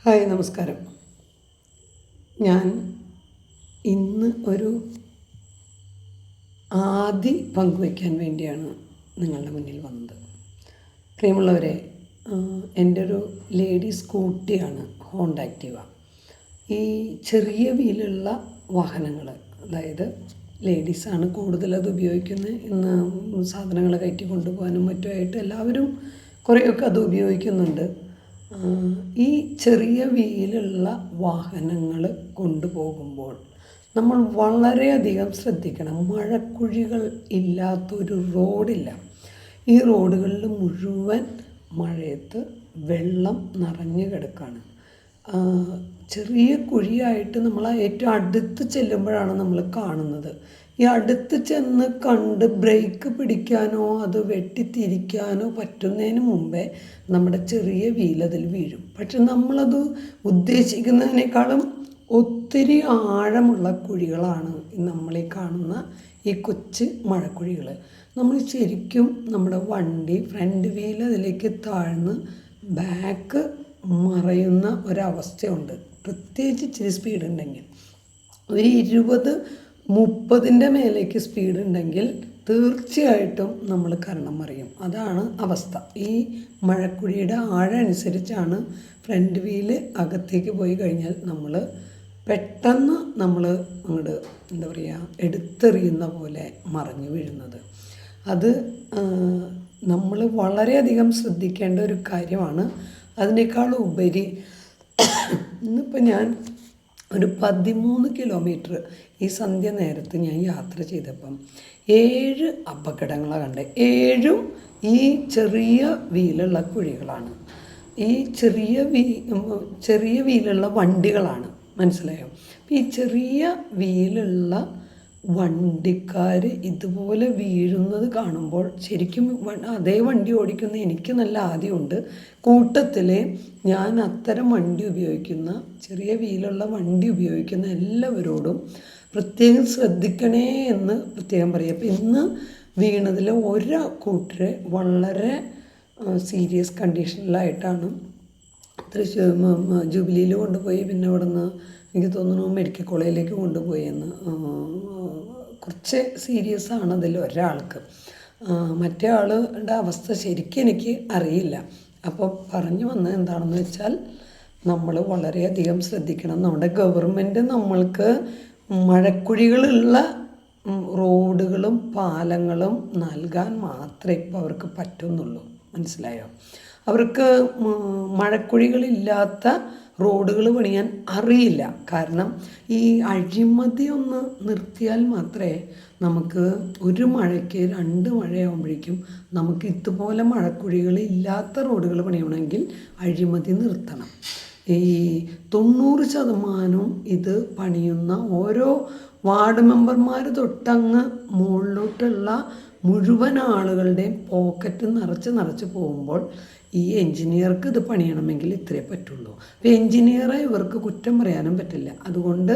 Hi, നമസ്കാരം. ഞാൻ ഇന്ന് ഒരു ആദി പങ്കുവയ്ക്കാൻ വേണ്ടിയാണ് നിങ്ങളുടെ മുന്നിൽ വന്നത്. പ്രിയമുള്ളവരെ, എൻ്റെ ഒരു ലേഡി സ്കൂട്ടിയാണ് ഹോണ്ട ആക്റ്റീവ. ഈ ചെറിയ വീലുള്ള വാഹനങ്ങൾ, അതായത് ലേഡീസാണ് കൂടുതലത് ഉപയോഗിക്കുന്നത്. ഇന്ന് സാധനങ്ങൾ കയറ്റി കൊണ്ടുപോകാനും മറ്റുമായിട്ട് എല്ലാവരും കുറേയൊക്കെ അത് ഉപയോഗിക്കുന്നുണ്ട്. ഈ ചെറിയ വീലുള്ള വാഹനങ്ങൾ കൊണ്ടുപോകുമ്പോൾ നമ്മൾ വളരെയധികം ശ്രദ്ധിക്കണം. മഴക്കുഴികൾ ഇല്ലാത്തൊരു റോഡില്ല. ഈ റോഡുകളിൽ മുഴുവൻ മഴയത്ത് വെള്ളം നിറഞ്ഞു കിടക്കുകയാണ്. ചെറിയ കുഴിയായിട്ട് നമ്മൾ ഏറ്റവും അടുത്ത് ചെല്ലുമ്പോഴാണ് നമ്മൾ കാണുന്നത്. ഈ അടുത്ത് ചെന്ന് കണ്ട് ബ്രേക്ക് പിടിക്കാനോ അത് വെട്ടിത്തിരിക്കാനോ പറ്റുന്നതിന് മുമ്പേ നമ്മുടെ ചെറിയ വീലതിൽ വീഴും. പക്ഷെ നമ്മളത് ഉദ്ദേശിക്കുന്നതിനേക്കാളും ഒത്തിരി ആഴമുള്ള കുഴികളാണ് നമ്മളീ കാണുന്ന ഈ കൊച്ചു മഴക്കുഴികൾ. നമ്മൾ ശരിക്കും നമ്മുടെ വണ്ടി ഫ്രണ്ട് വീൽ അതിലേക്ക് താഴ്ന്ന് ബാക്ക് മറയുന്ന ഒരവസ്ഥയുണ്ട്. പ്രത്യേകിച്ച് ഇച്ചിരി സ്പീഡുണ്ടെങ്കിൽ, ഒരു 20-30 മേലേക്ക് സ്പീഡുണ്ടെങ്കിൽ തീർച്ചയായിട്ടും നമ്മൾ കരണം മറിയും. അതാണ് അവസ്ഥ. ഈ മഴക്കുഴിയുടെ ആഴം അനുസരിച്ചാണ് ഫ്രണ്ട് വീല് അകത്തേക്ക് പോയി കഴിഞ്ഞാൽ നമ്മൾ പെട്ടെന്ന് അങ്ങോട്ട് എന്താ പറയുക, എടുത്തെറിയുന്ന പോലെ മറിഞ്ഞു വീഴുന്നത്. അത് നമ്മൾ വളരെയധികം ശ്രദ്ധിക്കേണ്ട ഒരു കാര്യമാണ്. അതിനേക്കാളും ഉപരി ഇന്നിപ്പോൾ ഞാൻ ഒരു 13 കിലോമീറ്റർ ഈ സന്ധ്യ നേരത്ത് ഞാൻ യാത്ര ചെയ്തപ്പം 7 അപകടങ്ങളാണ് കണ്ടത്. 7ഉം ഈ ചെറിയ വീലുള്ള കുഴികളാണ്. ഈ ചെറിയ വീലുള്ള വണ്ടികളാണ്. മനസ്സിലായോ? ഈ ചെറിയ വീലുള്ള വണ്ടിക്കാർ ഇതുപോലെ വീഴുന്നത് കാണുമ്പോൾ ശരിക്കും അതേ വണ്ടി ഓടിക്കുന്ന എനിക്ക് നല്ല ആദ്യമുണ്ട്. കൂട്ടത്തിൽ ഞാൻ അത്തരം വണ്ടി ഉപയോഗിക്കുന്ന, ചെറിയ വീലുള്ള വണ്ടി ഉപയോഗിക്കുന്ന എല്ലാവരോടും പ്രത്യേകം ശ്രദ്ധിക്കണേ എന്ന് പ്രത്യേകം പറയും. അപ്പം ഇന്ന് വീണതിൽ ഒരു കൂട്ടർ വളരെ സീരിയസ് കണ്ടീഷനിലായിട്ടാണ് തൃശ്ശൂർ ജൂബിലിയിൽ കൊണ്ടുപോയി. പിന്നെ അവിടെ നിന്ന് എനിക്ക് തോന്നുന്നു മെഡിക്കൽ കോളേജിലേക്ക് കൊണ്ടുപോയെന്ന്. കുറച്ച് സീരിയസ് ആണ് അതിൽ ഒരാൾക്ക്. മറ്റേ ആളുടെ അവസ്ഥ ശരിക്കും എനിക്ക് അറിയില്ല. അപ്പോൾ പറഞ്ഞു വന്നത് എന്താണെന്ന് വെച്ചാൽ, നമ്മൾ വളരെയധികം ശ്രദ്ധിക്കണം. നമ്മുടെ ഗവൺമെൻറ് നമ്മൾക്ക് മഴക്കുഴികളുള്ള റോഡുകളും പാലങ്ങളും നൽകാൻ മാത്രമേ ഇപ്പോൾ അവർക്ക് പറ്റുന്നുള്ളൂ. മനസ്സിലായോ? അവർക്ക് മഴക്കുഴികളില്ലാത്ത റോഡുകൾ പണിയാൻ അറിയില്ല. കാരണം ഈ അഴിമതി ഒന്ന് നിർത്തിയാൽ മാത്രമേ നമുക്ക് ഒരു മഴയ്ക്ക് 2 മഴയാകുമ്പോഴേക്കും നമുക്ക് ഇതുപോലെ മഴക്കുഴികളില്ലാത്ത റോഡുകൾ പണിയണമെങ്കിൽ അഴിമതി നിർത്തണം. ഈ 90% ഇത് പണിയുന്ന ഓരോ വാർഡ് മെമ്പർമാർ തൊട്ടങ്ങ് മുകളിലോട്ടുള്ള മുഴുവൻ ആളുകളുടെയും പോക്കറ്റ് നിറച്ച് പോകുമ്പോൾ ഈ എൻജിനീയർക്ക് ഇത് പണിയണമെങ്കിൽ ഇത്രയേ പറ്റുള്ളൂ. അപ്പോൾ എൻജിനീയറെ ഇവർക്ക് കുറ്റം പറയാനും പറ്റില്ല. അതുകൊണ്ട്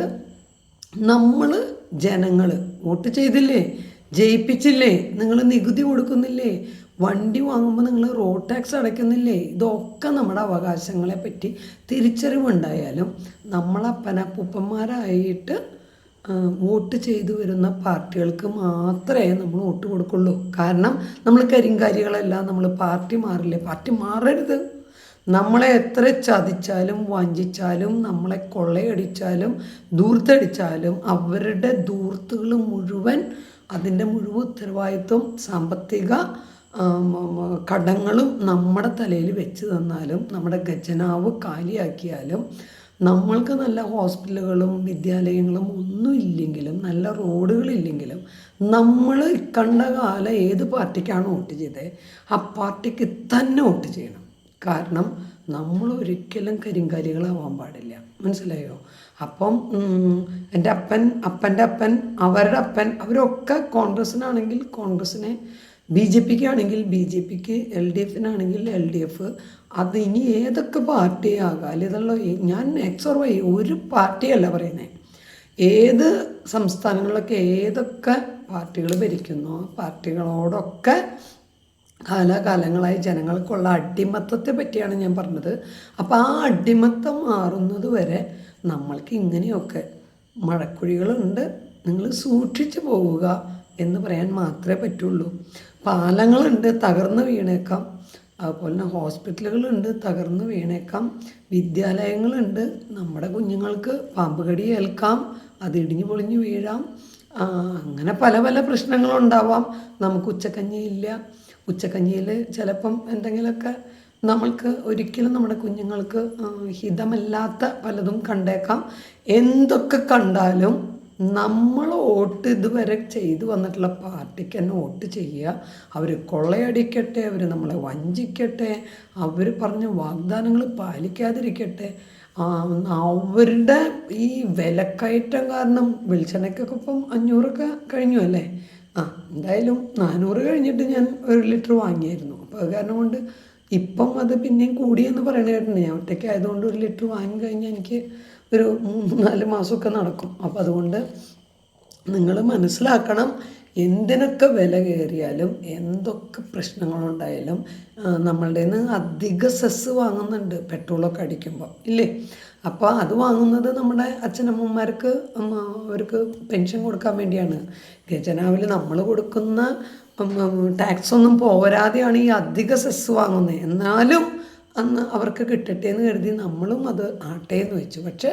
നമ്മൾ ജനങ്ങൾ വോട്ട് ചെയ്തില്ലേ, ജയിപ്പിച്ചില്ലേ, നിങ്ങൾ നികുതി കൊടുക്കുന്നില്ലേ, വണ്ടി വാങ്ങുമ്പോൾ നിങ്ങൾ റോഡ് ടാക്സ് അടയ്ക്കുന്നില്ലേ, ഇതൊക്കെ നമ്മുടെ അവകാശങ്ങളെ പറ്റി തിരിച്ചറിവുണ്ടായാലും നമ്മളപ്പനപ്പൂപ്പന്മാരായിട്ട് വോട്ട് ചെയ്തു വരുന്ന പാർട്ടികൾക്ക് മാത്രമേ നമ്മൾ വോട്ട് കൊടുക്കുള്ളൂ. കാരണം നമ്മൾ കരിങ്കാരികളല്ല. നമ്മൾ പാർട്ടി മാറില്ലേ? പാർട്ടി മാറരുത്. നമ്മളെ എത്ര ചതിച്ചാലും വഞ്ചിച്ചാലും നമ്മളെ കൊള്ളയടിച്ചാലും ധൂർത്തടിച്ചാലും അവരുടെ ധൂർത്തുകൾ മുഴുവൻ, അതിൻ്റെ മുഴുവൻ ഉത്തരവാദിത്വം സാമ്പത്തിക കടങ്ങളും നമ്മുടെ തലയിൽ വെച്ച് തന്നാലും, നമ്മുടെ ഖജനാവ് കാലിയാക്കിയാലും, നമ്മൾക്ക് നല്ല ഹോസ്പിറ്റലുകളും വിദ്യാലയങ്ങളും ഒന്നും ഇല്ലെങ്കിലും, നല്ല റോഡുകളില്ലെങ്കിലും, നമ്മൾ കണ്ട കാലം ഏത് പാർട്ടിക്കാണ് വോട്ട് ചെയ്തത് ആ പാർട്ടിക്ക് തന്നെ വോട്ട് ചെയ്യണം. കാരണം നമ്മൾ ഒരിക്കലും കരിങ്കാരികളാവാൻ പാടില്ല. മനസ്സിലായോ? അപ്പം എൻ്റെ അപ്പൻ്റെ അപ്പൻ, അവരുടെ അപ്പൻ, അവരൊക്കെ കോൺഗ്രസ്സിനാണെങ്കിൽ കോൺഗ്രസ്സിനെ, BJPക്ക് ആണെങ്കിൽ BJPക്ക്, LDFനാണെങ്കിൽ LDF. അത് ഇനി ഏതൊക്കെ പാർട്ടിയാകാം, ഇതുള്ള ഞാൻ X or Y ഒരു പാർട്ടിയല്ല പറയുന്നത്. ഏത് സംസ്ഥാനങ്ങളിലൊക്കെ ഏതൊക്കെ പാർട്ടികൾ ഭരിക്കുന്നു ആ പാർട്ടികളോടൊക്കെ കാലാകാലങ്ങളായി ജനങ്ങൾക്കുള്ള അടിമത്തത്തെ പറ്റിയാണ് ഞാൻ പറഞ്ഞത്. അപ്പോൾ ആ അടിമത്തം മാറുന്നത് വരെ നമ്മൾക്ക് ഇങ്ങനെയൊക്കെ മഴക്കുഴികളുണ്ട്, നിങ്ങൾ സൂക്ഷിച്ചു പോവുക എന്ന് പറയാൻ മാത്രമേ പറ്റുള്ളൂ. പാലങ്ങളുണ്ട്, തകർന്ന് വീണേക്കാം. അതുപോലെ തന്നെ ഹോസ്പിറ്റലുകളുണ്ട്, തകർന്ന് വീണേക്കാം. വിദ്യാലയങ്ങളുണ്ട്, നമ്മുടെ കുഞ്ഞുങ്ങൾക്ക് പാമ്പ് കടി ഏൽക്കാം, അത് ഇടിഞ്ഞു പൊളിഞ്ഞു വീഴാം. അങ്ങനെ പല പല പ്രശ്നങ്ങളുണ്ടാവാം. നമുക്ക് ഉച്ചക്കഞ്ഞിയില്ല, ഉച്ചക്കഞ്ഞിയിൽ ചിലപ്പം എന്തെങ്കിലുമൊക്കെ നമ്മൾക്ക് ഒരിക്കലും നമ്മുടെ കുഞ്ഞുങ്ങൾക്ക് ഹിതമല്ലാത്ത പലതും കണ്ടേക്കാം. എന്തൊക്കെ കണ്ടാലും നമ്മൾ വോട്ട് ഇതുവരെ ചെയ്തു വന്നിട്ടുള്ള പാർട്ടിക്ക് തന്നെ വോട്ട് ചെയ്യുക. അവർ കൊള്ളയടിക്കട്ടെ, അവർ നമ്മളെ വഞ്ചിക്കട്ടെ, അവർ പറഞ്ഞ വാഗ്ദാനങ്ങൾ പാലിക്കാതിരിക്കട്ടെ, അവരുടെ ഈ വിലക്കയറ്റം കാരണം വെളിച്ചെണ്ണയ്ക്കൊക്കെ ഇപ്പം 500 കഴിഞ്ഞു അല്ലേ. എന്തായാലും 400 കഴിഞ്ഞിട്ട് ഞാൻ 1 ലിറ്റർ വാങ്ങിയായിരുന്നു. അപ്പോൾ അത് കാരണം കൊണ്ട് ഇപ്പം അത് പിന്നെയും കൂടിയെന്ന് പറയണ കേട്ടിട്ടുണ്ട്. ഞാൻ ഒറ്റയ്ക്ക് ആയതുകൊണ്ട് 1 ലിറ്റർ വാങ്ങി കഴിഞ്ഞാൽ എനിക്ക് ഒരു 3-4 മാസമൊക്കെ നടക്കും. അപ്പോൾ അതുകൊണ്ട് നിങ്ങൾ മനസ്സിലാക്കണം, എന്തിനൊക്കെ വില കയറിയാലും എന്തൊക്കെ പ്രശ്നങ്ങളുണ്ടായാലും നമ്മളുടെ നിന്ന് അധിക സെസ് വാങ്ങുന്നുണ്ട് പെട്രോളൊക്കെ അടിക്കുമ്പോൾ ഇല്ലേ. അപ്പോൾ അത് വാങ്ങുന്നത് നമ്മുടെ അച്ഛനമ്മമാർക്ക് അവർക്ക് പെൻഷൻ കൊടുക്കാൻ വേണ്ടിയാണ്. ഖജനാവിൽ നമ്മൾ കൊടുക്കുന്ന ടാക്സൊന്നും പോരാതെയാണ് ഈ അധിക സെസ് വാങ്ങുന്നത്. എന്നാലും അന്ന് അവർക്ക് കിട്ടട്ടെ എന്ന് കരുതി നമ്മളും അത് ആട്ടെ എന്ന് വെച്ചു. പക്ഷേ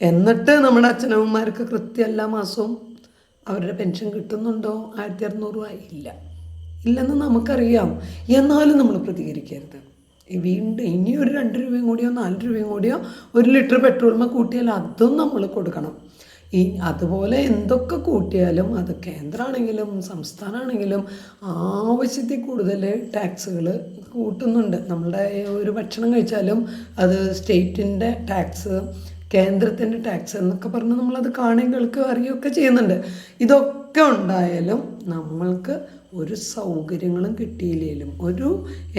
എന്നിട്ട് നമ്മുടെ അച്ഛനമ്മമാർക്ക് കൃത്യം എല്ലാ മാസവും അവരുടെ പെൻഷൻ കിട്ടുന്നുണ്ടോ? 1600 ഇല്ലെന്ന് നമുക്കറിയാം. എന്നാലും നമ്മൾ പ്രതികരിക്കരുത്. വീണ്ടും ഇനി ഒരു 2 രൂപയും കൂടിയോ 4 രൂപയും കൂടിയോ 1 ലിറ്റർ പെട്രോളിന് കൂട്ടിയാൽ അതും നമ്മൾ കൊടുക്കണം. അതുപോലെ എന്തൊക്കെ കൂട്ടിയാലും അത് കേന്ദ്രമാണെങ്കിലും സംസ്ഥാനമാണെങ്കിലും ആവശ്യത്തിൽ കൂടുതൽ ടാക്സുകൾ കൂട്ടുന്നുണ്ട്. നമ്മളുടെ ഒരു ഭക്ഷണം കഴിച്ചാലും അത് സ്റ്റേറ്റിൻ്റെ ടാക്സ്, കേന്ദ്രത്തിൻ്റെ ടാക്സ് എന്നൊക്കെ പറഞ്ഞ് നമ്മളത് കാണുകയും കേൾക്കുകയും അറിയുകയൊക്കെ ചെയ്യുന്നുണ്ട്. ഇതൊക്കെ ഉണ്ടായാലും നമ്മൾക്ക് ഒരു സൗകര്യങ്ങളും കിട്ടിയില്ലെങ്കിലും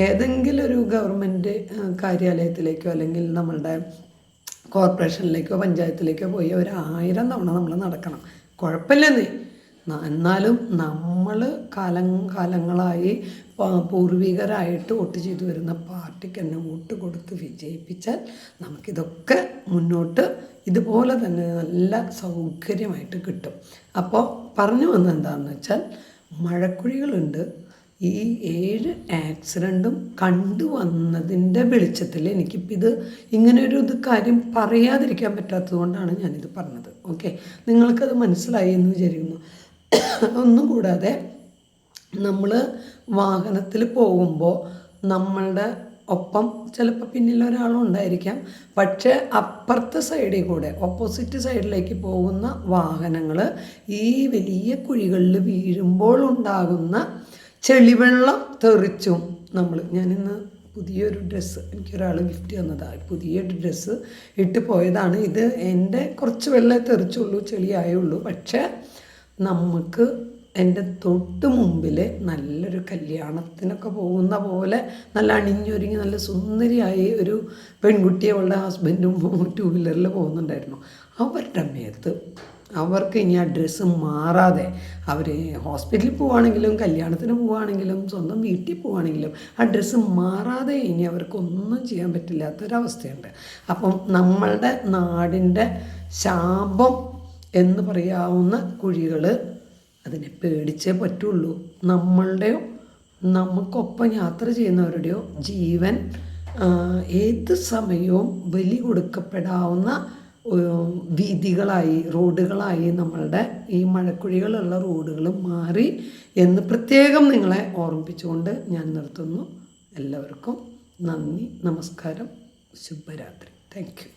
ഏതെങ്കിലും ഒരു ഗവൺമെൻറ് കാര്യാലയത്തിലേക്കോ അല്ലെങ്കിൽ നമ്മളുടെ കോർപ്പറേഷനിലേക്കോ പഞ്ചായത്തിലേക്കോ പോയി 1000 തവണ നമ്മൾ നടക്കണം. കുഴപ്പമില്ലെന്നേ. എന്നാലും നമ്മൾ കാലങ്ങളായി പൂർവികരായിട്ട് വോട്ട് ചെയ്തു വരുന്ന പാർട്ടിക്ക് തന്നെ വോട്ട് കൊടുത്ത് വിജയിപ്പിച്ചാൽ നമുക്കിതൊക്കെ മുന്നോട്ട് ഇതുപോലെ തന്നെ നല്ല സൗകര്യമായിട്ട് കിട്ടും. അപ്പോൾ പറഞ്ഞു വന്നത് എന്താണെന്ന് വെച്ചാൽ, മഴക്കുഴികളുണ്ട്. ഈ 7 ആക്സിഡൻറ്റും കണ്ടുവന്നതിൻ്റെ വെളിച്ചത്തിൽ എനിക്കിപ്പോൾ ഇങ്ങനെയൊരു കാര്യം പറയാതിരിക്കാൻ പറ്റാത്തത് കൊണ്ടാണ് ഞാനിത് പറഞ്ഞത്. ഓക്കെ, നിങ്ങൾക്കത് മനസ്സിലായി എന്ന് വിചാരിക്കുന്നു. ഒന്നും കൂടാതെ നമ്മൾ വാഹനത്തിൽ പോകുമ്പോൾ നമ്മളുടെ ഒപ്പം ചിലപ്പോൾ പിന്നിൽ ഒരാളുണ്ടായിരിക്കാം. പക്ഷേ അപ്പുറത്തെ സൈഡിൽ കൂടെ ഓപ്പോസിറ്റ് സൈഡിലേക്ക് പോകുന്ന വാഹനങ്ങൾ ഈ വലിയ കുഴികളിൽ വീഴുമ്പോൾ ഉണ്ടാകുന്ന ചെളിവെള്ളം തെറിച്ചും ഞാനിന്ന് പുതിയൊരു ഡ്രസ്സ് എനിക്കൊരാൾ ഗിഫ്റ്റ് തന്നതാണ്. പുതിയൊരു ഡ്രസ്സ് ഇട്ട് പോയതാണ്. ഇത് എൻ്റെ കുറച്ച് വെള്ളം തെറിച്ചുള്ളൂ, ചെളിയായുള്ളൂ. പക്ഷേ നമുക്ക് എൻ്റെ തൊട്ട് മുമ്പിൽ നല്ലൊരു കല്യാണത്തിനൊക്കെ പോകുന്ന പോലെ നല്ല അണിഞ്ഞൊരുങ്ങി നല്ല സുന്ദരിയായി ഒരു പെൺകുട്ടി അവളുടെ ഹസ്ബൻഡും 2 വീലറിൽ പോകുന്നുണ്ടായിരുന്നു. അവരുടെ മേത്ത് അവർക്ക് ഇനി ആ ഡ്രസ്സ് മാറാതെ അവർ ഹോസ്പിറ്റലിൽ പോവുകയാണെങ്കിലും കല്യാണത്തിന് പോവുകയാണെങ്കിലും സ്വന്തം വീട്ടിൽ പോവുകയാണെങ്കിലും ആ ഡ്രസ്സ് മാറാതെ ഇനി അവർക്കൊന്നും ചെയ്യാൻ പറ്റില്ലാത്തൊരവസ്ഥയുണ്ട്. അപ്പം നമ്മളുടെ നാടിൻ്റെ ശാപം എന്ന് പറയാവുന്ന കുഴികൾ, അതിനെ പേടിച്ചേ പറ്റുള്ളൂ. നമ്മളുടെയോ നമുക്കൊപ്പം യാത്ര ചെയ്യുന്നവരുടെയോ ജീവൻ ഏത് സമയവും ബലി കൊടുക്കപ്പെടാവുന്ന വീഥികളായി, റോഡുകളായി നമ്മളുടെ ഈ മഴക്കുഴികളുള്ള റോഡുകൾ മാറി എന്ന് പ്രത്യേകം നിങ്ങളെ ഓർമ്മിപ്പിച്ചുകൊണ്ട് ഞാൻ നിർത്തുന്നു. എല്ലാവർക്കും നന്ദി, നമസ്കാരം, ശുഭരാത്രി. Thank you.